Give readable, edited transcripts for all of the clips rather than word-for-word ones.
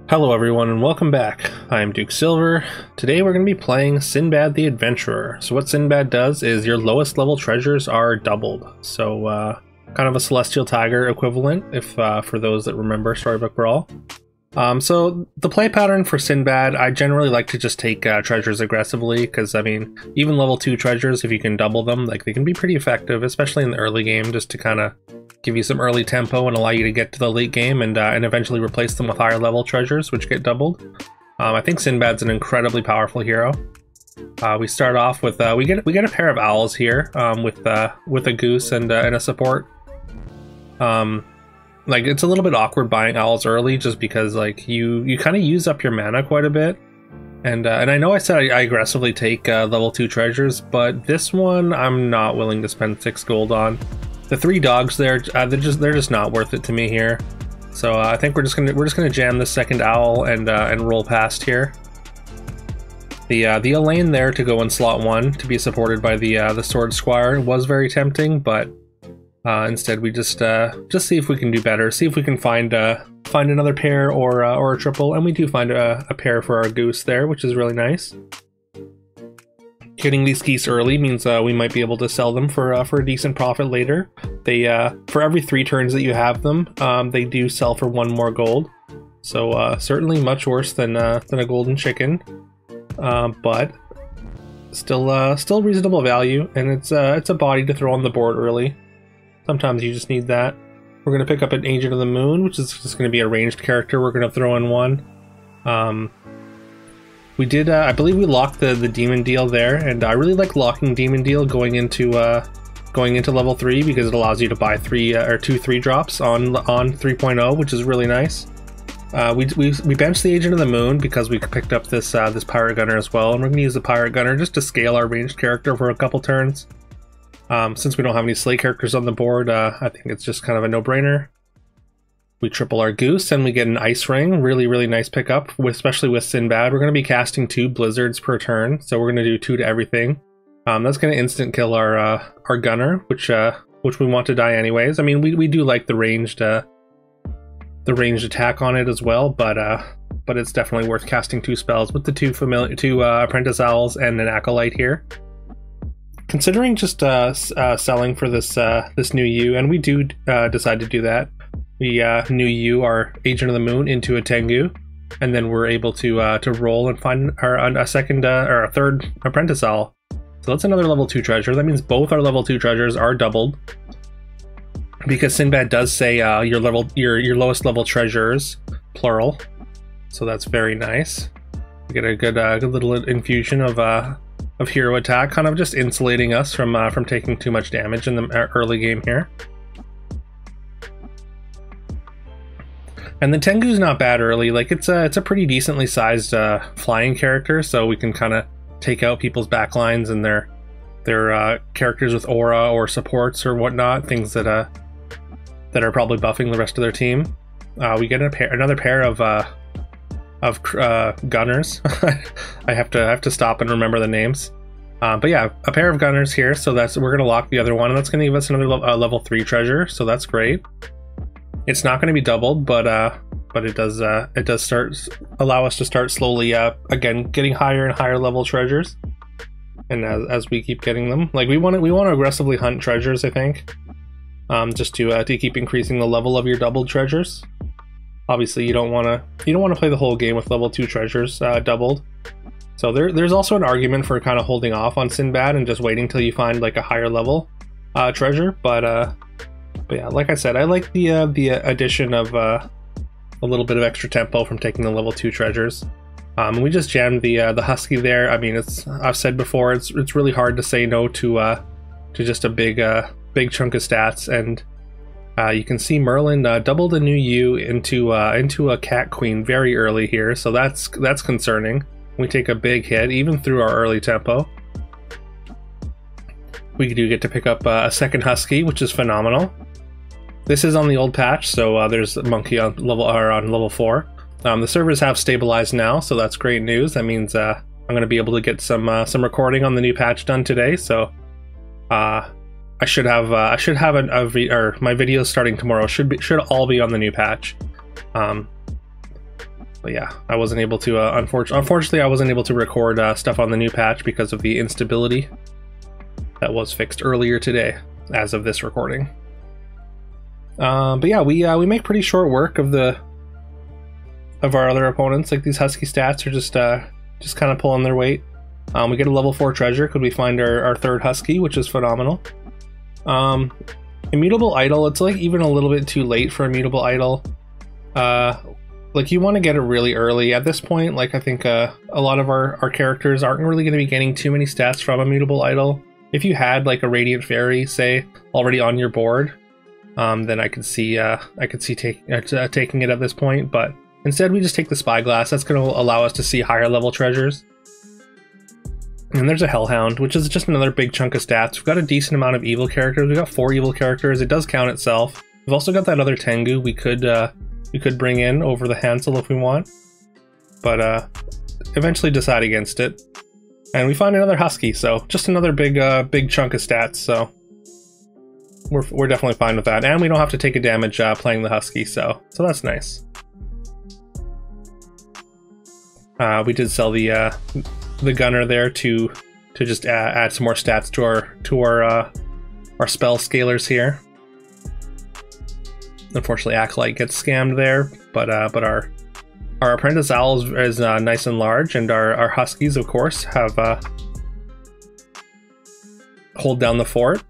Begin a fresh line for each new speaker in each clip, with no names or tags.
Hello everyone and welcome back. I'm Duke Silver. Today we're going to be playing Sinbad the Adventurer. So what Sinbad does is your lowest level treasures are doubled. So kind of a Celestial Tiger equivalent if for those that remember Storybook Brawl. So the play pattern for Sinbad, I generally like to just take treasures aggressively because I mean even level 2 treasures, if you can double them, like they can be pretty effective, especially in the early game, just to kind of give you some early tempo and allow you to get to the late game and eventually replace them with higher level treasures which get doubled. I think Sinbad's an incredibly powerful hero. We start off with we get a pair of owls here with a goose and a support. Like it's a little bit awkward buying owls early just because like you kind of use up your mana quite a bit. And I know I said I aggressively take level 2 treasures, but this one I'm not willing to spend 6 gold on. The 3 dogs there, they're just not worth it to me here. So I think we're just gonna jam this second owl and roll past here. The Elaine there to go in slot 1 to be supported by the Sword Squire was very tempting, but instead we just see if we can do better. See if we can find another pair or a triple, and we do find a pair for our goose there, which is really nice. Getting these geese early means we might be able to sell them for a decent profit later. They for every 3 turns that you have them, they do sell for 1 more gold. So certainly much worse than a golden chicken, but still reasonable value, and it's a body to throw on the board early. Sometimes you just need that. We're gonna pick up an Agent of the Moon, which is just gonna be a ranged character. We're gonna throw in 1. We did, I believe we locked the demon deal there, and I really like locking demon deal going into level 3 because it allows you to buy 2 3-drops on 3.0, which is really nice. We benched the Agent of the Moon because we picked up this Pirate Gunner as well, and we're gonna use the Pirate Gunner just to scale our ranged character for a couple turns. Since we don't have any Slay characters on the board, I think it's just kind of a no-brainer. We triple our goose and we get an ice ring. Really nice pickup, especially with Sinbad. We're going to be casting 2 blizzards per turn, so we're going to do 2 to everything. That's going to instant kill our gunner, which we want to die anyways. I mean, we do like the ranged attack on it as well, but it's definitely worth casting 2 spells with the 2 apprentice owls and an acolyte here. Considering just selling for this new U, and we do decide to do that. We new U our Agent of the Moon into a Tengu, and then we're able to roll and find a second or a third apprentice owl. So that's another level 2 treasure. That means both our level 2 treasures are doubled, because Sinbad does say your lowest level treasures, plural. So that's very nice. We get a good little infusion of hero attack, kind of just insulating us from taking too much damage in the early game here. And the Tengu's not bad early. Like it's a pretty decently sized flying character, so we can kind of take out people's backlines and their characters with aura or supports or whatnot, things that are probably buffing the rest of their team. We get another pair of gunners. I have to stop and remember the names. But yeah, a pair of gunners here. So we're gonna lock the other one, and that's gonna give us another level 3 treasure. So that's great. It's not going to be doubled, but it does allow us to start slowly again getting higher and higher level treasures, and as we keep getting them, like we want to aggressively hunt treasures, I think, just to keep increasing the level of your doubled treasures. Obviously, you don't want to play the whole game with level 2 treasures doubled. So there's also an argument for kind of holding off on Sinbad and just waiting till you find like a higher level treasure, but yeah, like I said, I like the addition of a little bit of extra tempo from taking the level 2 treasures. We just jammed the husky there. I mean, I've said before, it's really hard to say no to just a big chunk of stats, and you can see Merlin doubled a new U into a cat queen very early here, so that's concerning. We take a big hit even through our early tempo. We do get to pick up a second husky, which is phenomenal. This is on the old patch, so there's a monkey on level 4. The servers have stabilized now, so that's great news. That means I'm going to be able to get some recording on the new patch done today. So I should have my videos starting tomorrow should all be on the new patch. But yeah, I wasn't able to, unfortunately I wasn't able to record stuff on the new patch because of the instability that was fixed earlier today, as of this recording. But yeah, we make pretty short work of our other opponents. Like, these husky stats are just kind of pulling their weight. We get a level 4 treasure. Could we find our third husky, which is phenomenal. Immutable idol, it's like even a little bit too late for immutable idol. Like, you want to get it really early at this point. Like, I think a lot of our characters aren't really going to be getting too many stats from immutable idol. If you had like a radiant fairy, say, already on your board, then I could see taking it at this point. But instead, we just take the spyglass. That's going to allow us to see higher level treasures. And there's a hellhound, which is just another big chunk of stats. We've got a decent amount of evil characters. We've got 4 evil characters. It does count itself. We've also got that other Tengu we could bring in over the Hansel if we want, but eventually decide against it. And we find another husky, so just another big chunk of stats. So we're definitely fine with that, and we don't have to take a damage playing the husky, so that's nice. We did sell the gunner there to just add some more stats to our spell scalers here. Unfortunately, Acolyte gets scammed there, but our apprentice owl is nice and large, and our huskies, of course, have hold down the fort.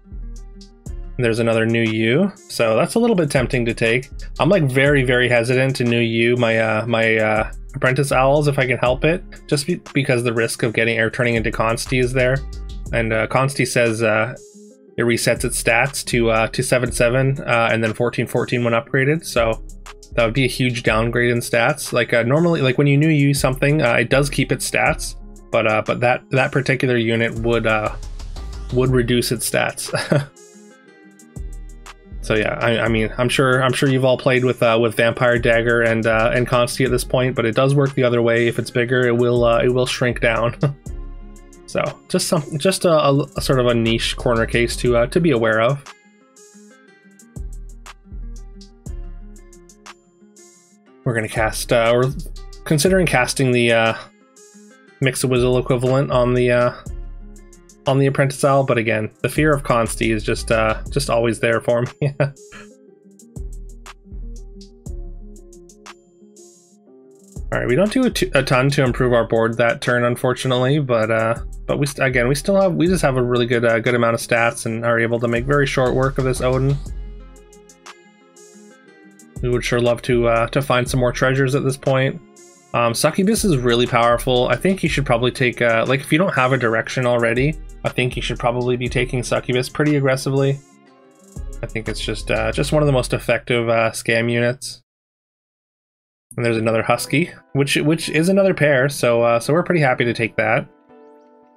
And there's another new U, so that's a little bit tempting to take. I'm like very hesitant to new U my apprentice owls if I can help it, just because the risk of getting or turning into Consti is there, and Consti says it resets its stats to 7/7 and then 14/14 when upgraded, so that would be a huge downgrade in stats. Like normally, like when you new use something, it does keep its stats, but that particular unit would reduce its stats. So yeah, I mean, I'm sure you've all played with Vampire Dagger and Consti at this point, but it does work the other way. If it's bigger, it will shrink down. So just a sort of a niche corner case to be aware of. We're gonna cast. We're considering casting the Mix-a-Wizzle equivalent on the apprentice owl, but again, the fear of Consti is just always there for me. All right, we don't do a ton to improve our board that turn, unfortunately, but we just have a really good amount of stats and are able to make very short work of this Odin. We would sure love to find some more treasures at this point. Succubus is really powerful. I think you should probably take like, if you don't have a direction already, I think you should probably be taking Succubus pretty aggressively. I think it's just one of the most effective scam units. And there's another husky, which is another pair, so we're pretty happy to take that.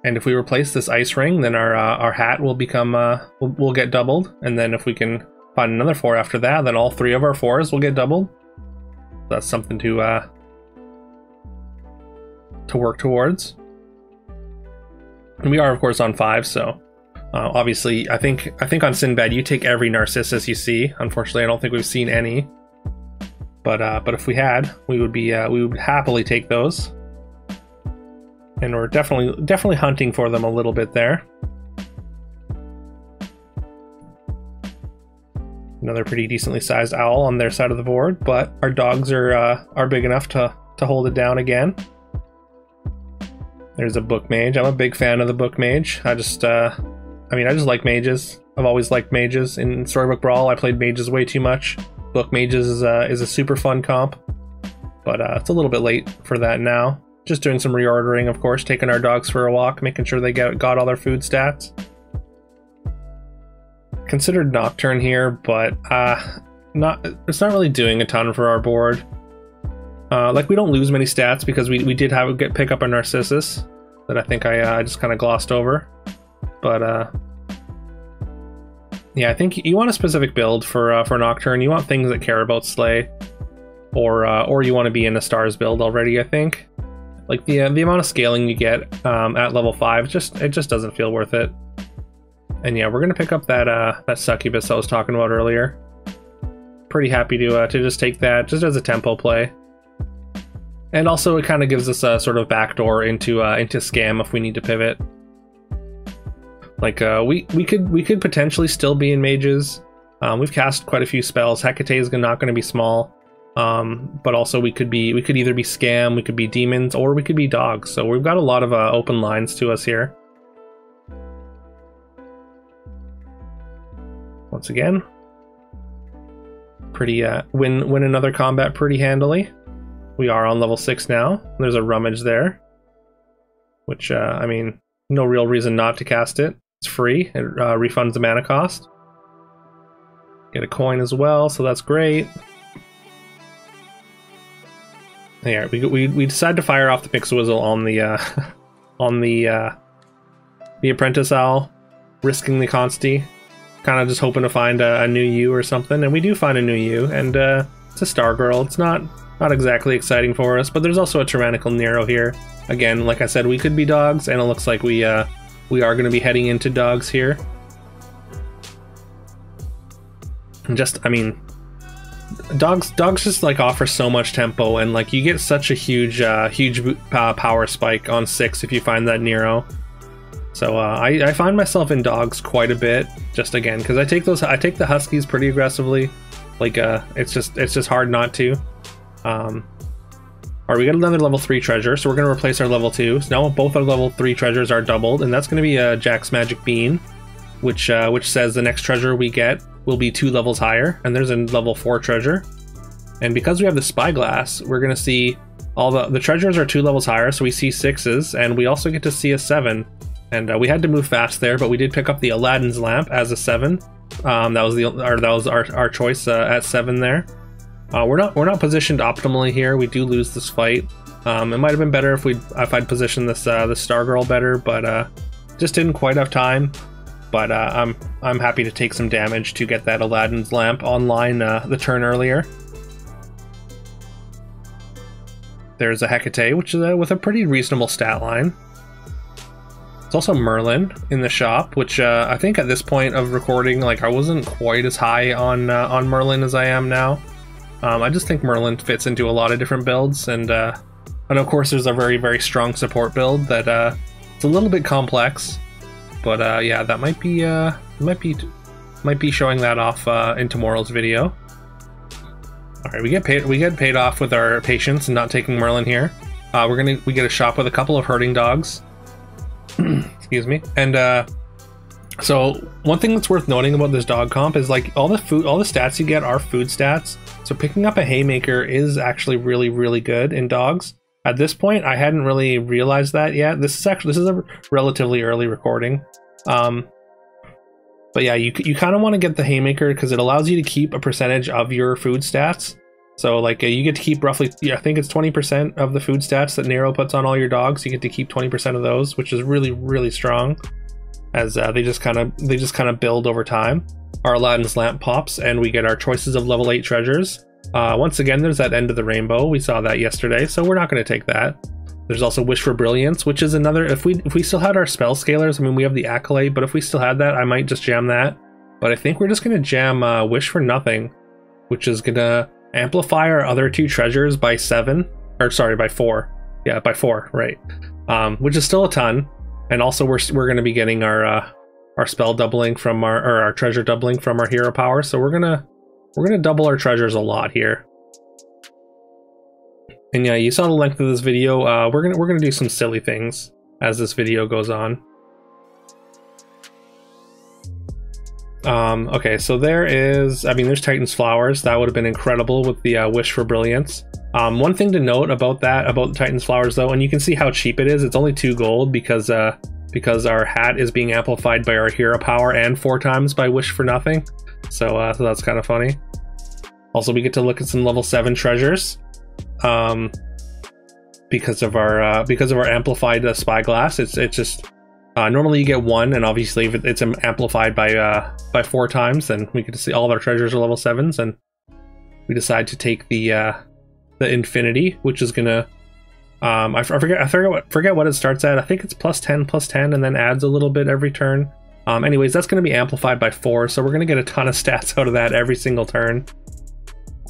And if we replace this ice ring, then our hat will become will get doubled. And then if we can find another 4 after that, then all 3 of our 4s will get doubled. That's something to work towards. And we are, of course, on 5, so obviously, I think on Sinbad you take every Narcissus you see. Unfortunately, I don't think we've seen any. But if we had, we would happily take those. And we're definitely hunting for them a little bit there. Another pretty decently sized owl on their side of the board, but our dogs are big enough to hold it down again. There's a book mage. I'm a big fan of the book mage. I just like mages. I've always liked mages. In Storybook Brawl, I played mages way too much. Book mages is a super fun comp, but it's a little bit late for that now. Just doing some reordering, of course, taking our dogs for a walk, making sure they got all their food stats. Considered Nocturne here, but it's not really doing a ton for our board. Like, we don't lose many stats because we did pick up a Narcissus that I think I just kind of glossed over, but yeah, I think you want a specific build for Nocturne. You want things that care about Slay, or you want to be in a Stars build already. I think, like the amount of scaling you get at level 5, it just doesn't feel worth it. And yeah, we're gonna pick up that Succubus I was talking about earlier. Pretty happy to just take that just as a tempo play. And also it kind of gives us a sort of backdoor into scam if we need to pivot. Like we could potentially still be in mages. We've cast quite a few spells. Hecate is not going to be small, but also we could either be scam, we could be demons, or we could be dogs. So we've got a lot of open lines to us here. Once again, pretty win another combat pretty handily. We are on level 6 now. There's a rummage there, which I mean, no real reason not to cast it. It's free. It refunds the mana cost. Get a coin as well, so that's great. There, we decided to fire off the Mixwizzle on the on the Apprentice Owl, risking the Consti. Kind of just hoping to find a new U or something, and we do find a new U, and it's a Star Girl. It's not exactly exciting for us, but there's also a Tyrannical Nero here. Again, like I said, we could be dogs, and it looks like we are going to be heading into dogs here. And just, I mean, dogs just like offer so much tempo, and like you get such a huge power spike on 6 if you find that Nero. So I find myself in dogs quite a bit, just again because I take the Huskies pretty aggressively. Like it's just hard not to. Alright, we got another level 3 treasure, so we're gonna replace our level 2. So now both our level 3 treasures are doubled, and that's gonna be Jack's Magic Bean, which says the next treasure we get will be 2 levels higher, and there's a level 4 treasure. And because we have the Spyglass, we're gonna see all the treasures are 2 levels higher, so we see 6s, and we also get to see a 7. And we had to move fast there, but we did pick up the Aladdin's Lamp as a 7. That was our choice at 7 there. We're not positioned optimally here. We do lose this fight. It might have been better if I'd positioned this Star Girl better, but just didn't quite have time. But I'm happy to take some damage to get that Aladdin's Lamp online the turn earlier. There's a Hecate, which is with a pretty reasonable stat line. There's also Merlin in the shop, which I think at this point of recording, like I wasn't quite as high on Merlin as I am now. I just think Merlin fits into a lot of different builds, and of course there's a very, very strong support build that it's a little bit complex, but yeah, that might be showing that off in tomorrow's video. All right, we get paid off with our patience and not taking Merlin here. We get a shop with a couple of herding dogs. Excuse me. And so one thing that's worth noting about this dog comp is like all the stats you get are food stats. So picking up a haymaker is actually really, really good in dogs. At this point, I hadn't really realized that yet. This is a relatively early recording. But yeah, you kind of want to get the haymaker because it allows you to keep a percentage of your food stats. So like you get to keep roughly, I think it's 20% of the food stats that Nero puts on all your dogs. You get to keep 20% of those, which is really, really strong, as they just kind of build over time. Our Aladdin's Lamp pops, and we get our choices of level 8 treasures. Once again, there's that End of the Rainbow. We saw that yesterday, so we're not going to take that. There's also Wish for Brilliance, which is another. If we still had our spell scalers, I mean, we have the Acolyte, but if we still had that, I might just jam that. But I think we're just going to jam Wish for Nothing, which is going to amplify our other 2 treasures by 7, or sorry, by 4. Yeah, by 4, right? Which is still a ton. And also we're going to be getting our spell doubling from our treasure doubling from our hero power. So we're gonna double our treasures a lot here. And yeah, you saw the length of this video. We're gonna do some silly things as this video goes on. Okay, so there's Titan's Flowers. That would have been incredible with the Wish for Brilliance. One thing to note about Titan's Flowers though, and you can see how cheap it is. It's only 2 gold because our hat is being amplified by our hero power and 4 times by Wish for Nothing. So that's kind of funny. Also, we get to look at some level 7 treasures. Because of our amplified Spyglass. It's just normally you get 1, and obviously if it's amplified by 4 times, then we get to see all of our treasures are level 7s, and we decide to take the Infinity, which is gonna I forget what it starts at. I think it's +10, and then adds a little bit every turn. Anyways, that's gonna be amplified by 4, so we're gonna get a ton of stats out of that every single turn.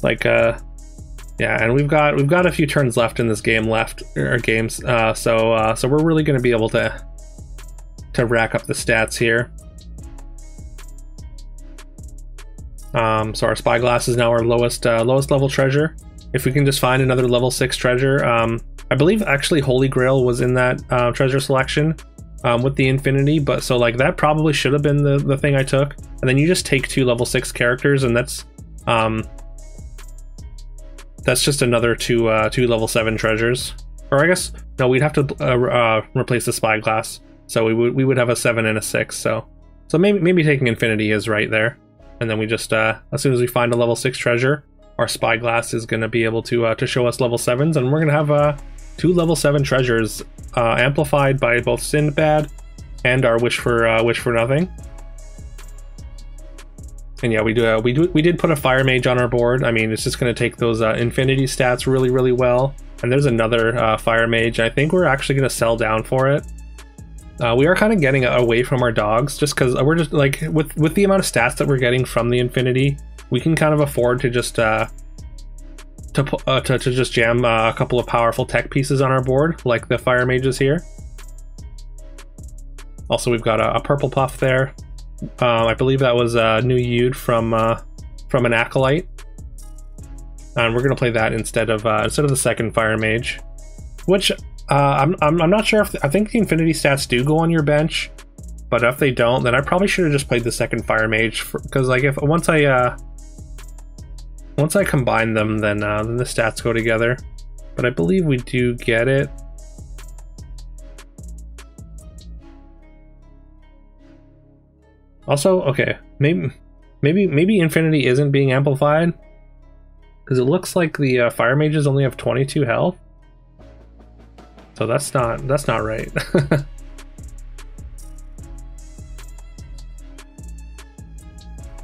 Like Yeah, and we've got a few turns left in this game so we're really going to be able to rack up the stats here. So our spyglass is now our lowest level treasure. If we can just find another level 6 treasure, I believe actually Holy Grail was in that treasure selection with the infinity, but so like that probably should have been the thing I took. And then you just take 2 level 6 characters, and that's just another two level 7 treasures. Or I guess no, we'd have to replace the spyglass, so we would have a 7 and a 6. So maybe taking infinity is right there. And then we just as soon as we find a level 6 treasure, our spyglass is going to be able to show us level 7s, and we're going to have 2 level 7 treasures amplified by both Sinbad and our wish for nothing. And yeah, we did put a fire mage on our board. I mean, it's just going to take those infinity stats really well. And there's another fire mage. I think we're actually going to sell down for it. We are kind of getting away from our dogs just because we're just like with the amount of stats that we're getting from the infinity, we can kind of afford to just just jam a couple of powerful tech pieces on our board, like the fire mages here. Also, we've got a purple puff there. I believe that was a new Yude from an acolyte, and we're gonna play that instead of the second fire mage, which I'm not sure if I think the infinity stats do go on your bench, but if they don't, then I probably should have just played the second fire mage because like if once I combine them, then the stats go together. But I believe we do get it. Also, okay, maybe infinity isn't being amplified because it looks like the fire mages only have 22 health. So that's not right.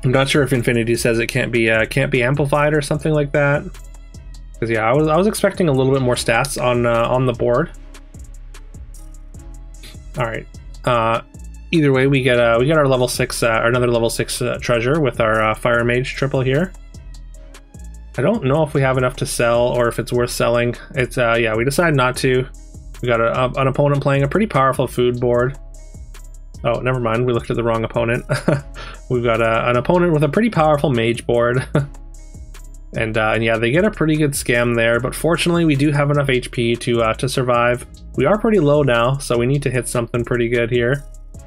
I'm not sure if infinity says it can't be amplified or something like that. Because yeah, I was expecting a little bit more stats on the board. All right. Either way, we get our level 6 another level 6 treasure with our fire mage triple here. I don't know if we have enough to sell or if it's worth selling. It's yeah, we decided not to. We got an opponent playing a pretty powerful food board. Oh, never mind. We looked at the wrong opponent. We've got an opponent with a pretty powerful mage board. And yeah, they get a pretty good scam there. But fortunately, we do have enough HP to survive. We are pretty low now, so we need to hit something pretty good here.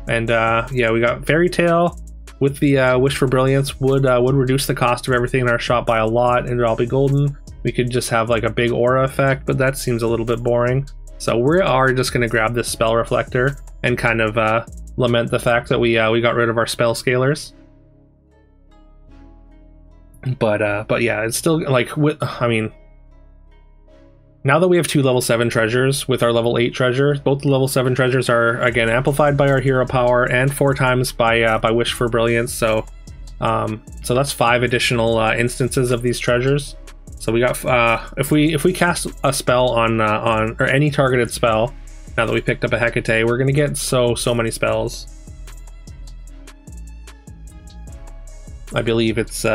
And yeah, we got Fairytale with the Wish for Brilliance would reduce the cost of everything in our shop by a lot, and it'd all be golden. We could just have like a big aura effect, but that seems a little bit boring. So we are just going to grab this spell reflector and kind of lament the fact that we got rid of our spell scalers. But yeah, it's still like I mean, now that we have 2 level 7 treasures with our level 8 treasure, both the level 7 treasures are again amplified by our hero power and 4 times by Wish for Brilliance. So so that's 5 additional instances of these treasures. So we got if we cast a spell on or any targeted spell, now that we picked up a Hecate, we're gonna get so many spells. I believe it's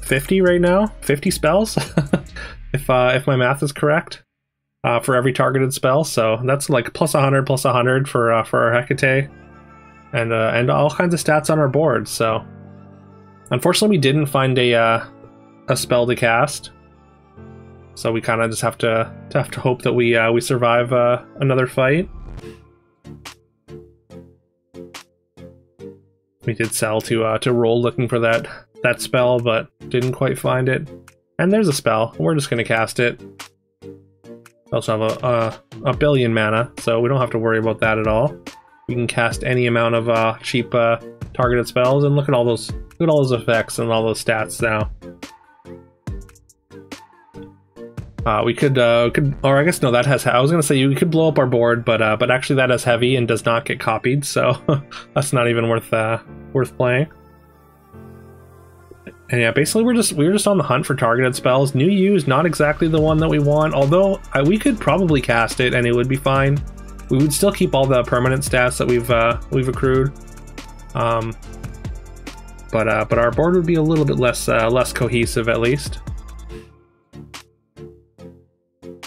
50 right now, 50 spells, if my math is correct, for every targeted spell. So that's like plus 100 for our Hecate, and all kinds of stats on our board. So unfortunately, we didn't find a spell to cast, so we kind of just have to hope that we survive another fight. We did sell to roll looking for that spell, but didn't quite find it. And there's a spell. We're just gonna cast it. We also have a billion mana, so we don't have to worry about that at all. We can cast any amount of cheap targeted spells, and look at all those effects and all those stats now. We could, or I guess no, that has. I was gonna say you could blow up our board, but actually that has heavy and does not get copied, so that's not even worth playing. And yeah, basically we were just on the hunt for targeted spells. New U is not exactly the one that we want, although we could probably cast it and it would be fine. We would still keep all the permanent stats that we've accrued. But our board would be a little bit less cohesive at least.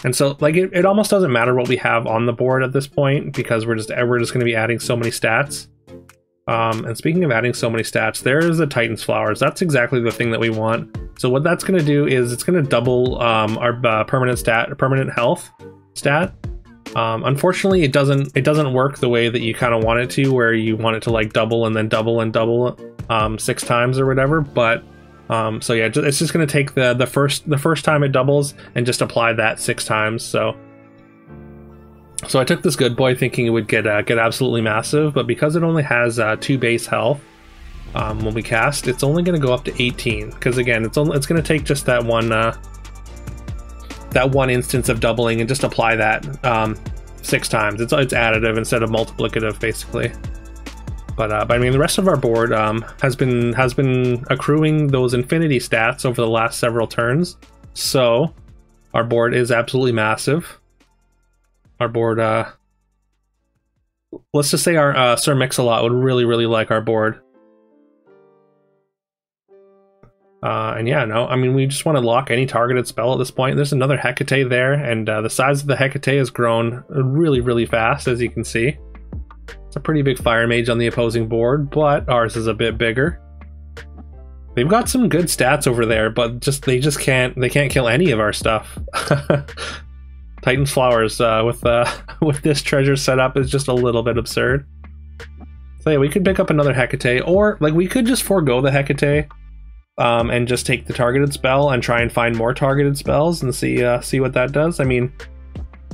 And so like it almost doesn't matter what we have on the board at this point, because we're just going to be adding so many stats. And speaking of adding so many stats, there's the Titan's Flowers. That's exactly the thing that we want. So what that's going to do is it's going to double our permanent health stat. Unfortunately, it doesn't work the way that you kind of want it to, where you want it to like double and then double and double 6 times or whatever. But so yeah, it's just going to take the first time it doubles and just apply that 6 times. So I took this good boy thinking it would get absolutely massive, but because it only has 2 base health when we cast, it's only going to go up to 18. Because again, it's going to take just that one instance of doubling and just apply that 6 times. It's additive instead of multiplicative, basically. But I mean, the rest of our board has been accruing those infinity stats over the last several turns. So our board is absolutely massive. Our board, let's just say our Sir Mix-a-Lot would really like our board. And yeah, no, I mean, we just want to lock any targeted spell at this point. There's another Hecate there, and the size of the Hecate has grown really fast, as you can see. It's a pretty big fire mage on the opposing board, but ours is a bit bigger. They've got some good stats over there, but they can't kill any of our stuff. Titan's Flowers with this treasure setup is just a little bit absurd. So yeah, we could pick up another Hecate, or like we could just forego the Hecate and just take the targeted spell and try and find more targeted spells and see what that does. I mean,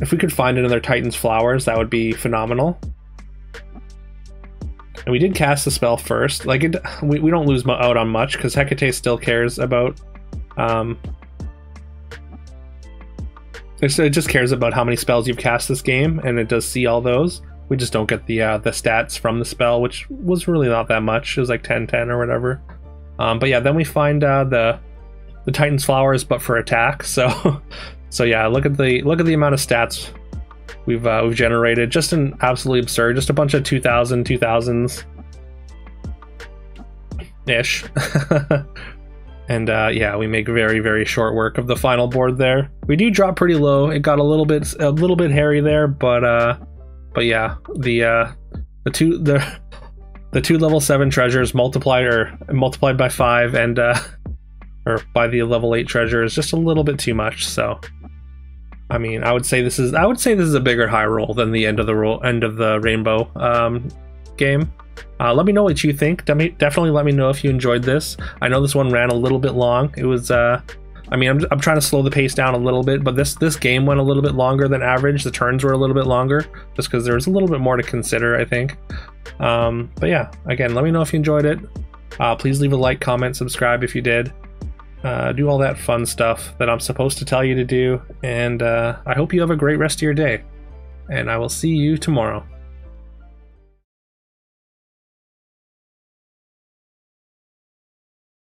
if we could find another Titan's Flowers, that would be phenomenal. And we did cast the spell first. Like we don't lose out on much because Hecate still cares about. It just cares about how many spells you've cast this game, and it does see all those. We just don't get the stats from the spell, which was really not that much. It was like 10/10 or whatever. But yeah, then we find the Titan's Flowers, but for attack. So yeah, look at the amount of stats we've generated. Just an absolutely absurd. Just a bunch of 2000s ish. And yeah, we make very short work of the final board there. We do drop pretty low. It got a little bit hairy there, but yeah, the two level 7 treasures multiplied by 5 and or by the level 8 treasure is just a little bit too much. So I mean, I would say this is a bigger high roll than the end of the rainbow game. Let me know what you think. Definitely let me know if you enjoyed this. I know this one ran a little bit long. It was, I mean, I'm trying to slow the pace down a little bit, but this game went a little bit longer than average. The turns were a little bit longer, just because there was a little bit more to consider, I think. But yeah, again, let me know if you enjoyed it. Please leave a like, comment, subscribe if you did. Do all that fun stuff that I'm supposed to tell you to do, and I hope you have a great rest of your day. And I will see you tomorrow.